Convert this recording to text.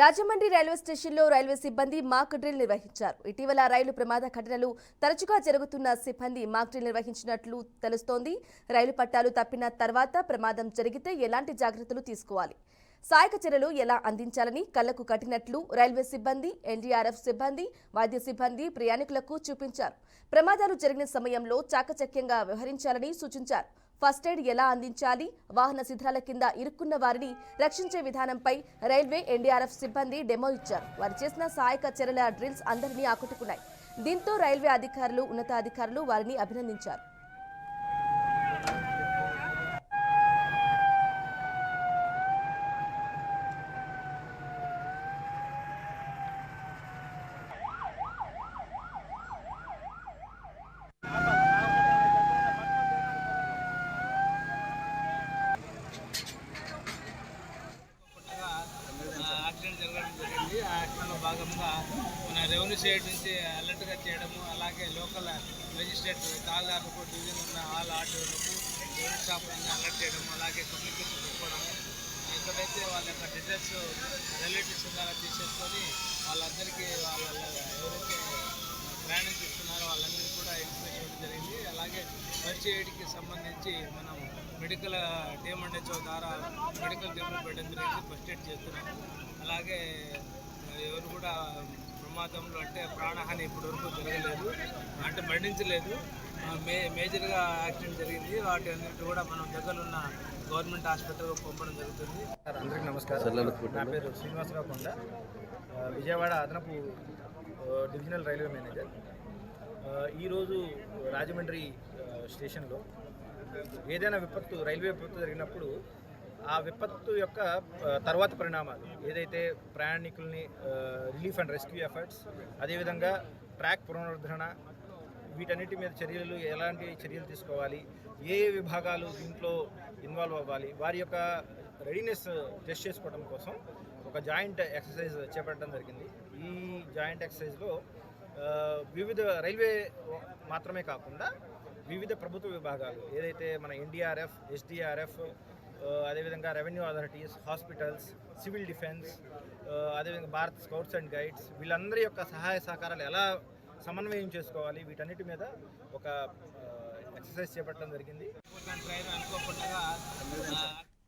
Rajahmundry railway స్టేషన్లో railway సిబ్బంది mock drill నిర్వహించారు. ఇటీవల రైలు ప్రమాద ఘటనలు తరచుగా జరుగుతున్న సిబ్బంది మాక్ డ్రిల్ నిర్వహించినట్లు తెలుస్తోంది. రైలు పట్టాలు తప్పిన తర్వాత ప్రమాదం జరిగితే ఎలాంటి జాగ్రత్తలు తీసుకోవాలి, సహాయక చర్యలు ఎలా అందించాలని కళ్లకు కట్టినట్లు రైల్వే సిబ్బంది, ఎన్డీఆర్ఎఫ్ సిబ్బంది, వైద్య సిబ్బంది ప్రయాణికులకు చూపించారు. ప్రమాదాలు జరిగిన సమయంలో చాకచక్యంగా వ్యవహరించాలని సూచించారు. ఫస్ట్ ఎయిడ్ ఎలా అందించాలి, వాహన శిథిరాల కింద ఇరుక్కున్న వారిని రక్షించే విధానంపై రైల్వే, ఎన్డీఆర్ఎఫ్ సిబ్బంది డెమో ఇచ్చారు. వారు చేసిన సహాయక చర్యల డ్రిల్స్ అందరినీ ఆకట్టుకున్నాయి. దీంతో రైల్వే అధికారులు, ఉన్నతాధికారులు వారిని అభినందించారు. యాక్సిడెంట్ జరగడం జరిగింది. ఆ యాక్సిడెంట్లో భాగంగా మన రెవెన్యూ సైడ్ నుంచి అలర్ట్గా చేయడము, అలాగే లోకల్ మెజిస్ట్రేట్ తాళ్ళార్లకు డివిజన్ ఉన్న ఆల్ ఆర్టీఓలకు రెవెన్యూ స్టాఫ్లను అలర్ట్ చేయడము, అలాగే కమ్యూనికేషన్ పెట్టుకోవడము, ఎక్కడైతే వాళ్ళ యొక్క డీటెయిల్స్ రిలేటివ్స్ ద్వారా తీసేసుకొని వాళ్ళందరికీ ఎవరైతే ప్రయాణం చేస్తున్నారో వాళ్ళందరికీ కూడా ఇన్ఫర్మేషన్ ఇవ్వడం జరిగింది. అలాగే ఫస్ట్ ఎయిడ్కి సంబంధించి మనం మెడికల్ డిఎంఎన్హెచ్ఓ ద్వారా మెడికల్ క్యాంపులు పెట్టడం జరిగింది. ఫస్ట్ ఎయిడ్ చేస్తున్నాం. అలాగే ఎవరు కూడా ప్రమాదంలో అంటే ప్రాణహాని ఇప్పటివరకు జరగలేదు, అంటే మరణించలేదు. మేజర్గా యాక్సిడెంట్ జరిగింది. వాటి అన్నింటి కూడా మనం దగ్గరున్న గవర్నమెంట్ హాస్పిటల్ పంపడం జరుగుతుంది. అందరికీ నమస్కారం. నా పేరు శ్రీనివాసరావు కొండ, విజయవాడ అదనపు డివిజనల్ రైల్వే మేనేజర్. ఈరోజు రాజమండ్రి స్టేషన్లో ఏదైనా విపత్తు, రైల్వే విపత్తు జరిగినప్పుడు ఆ విపత్తు యొక్క తర్వాత పరిణామాలు, ఏదైతే ప్రయాణికుల్ని రిలీఫ్ అండ్ రెస్క్యూ ఎఫర్ట్స్, అదేవిధంగా ట్రాక్ పునరుద్ధరణ, వీటన్నిటి మీద చర్యలు, ఎలాంటి చర్యలు తీసుకోవాలి, ఏ విభాగాలు దీంట్లో ఇన్వాల్వ్ అవ్వాలి, వారి యొక్క రెడీనెస్ టెస్ట్ చేసుకోవడం కోసం ఒక జాయింట్ ఎక్సర్సైజ్ చేపట్టడం జరిగింది. ఈ జాయింట్ ఎక్సర్సైజ్లో వివిధ రైల్వే మాత్రమే కాకుండా వివిధ ప్రభుత్వ విభాగాలు, ఏదైతే మన ఎన్డీఆర్ఎఫ్, ఎస్డీఆర్ఎఫ్, అదేవిధంగా revenue authorities, hospitals, civil defence, అదేవిధంగా భారత్ స్కౌట్స్ అండ్ గైడ్స్, వీళ్ళందరి యొక్క సహాయ సహకారాలు ఎలా సమన్వయం చేసుకోవాలి, వీటన్నిటి మీద ఒక ఎక్సర్సైజ్ చేపట్టడం జరిగింది. అనుకోకుండా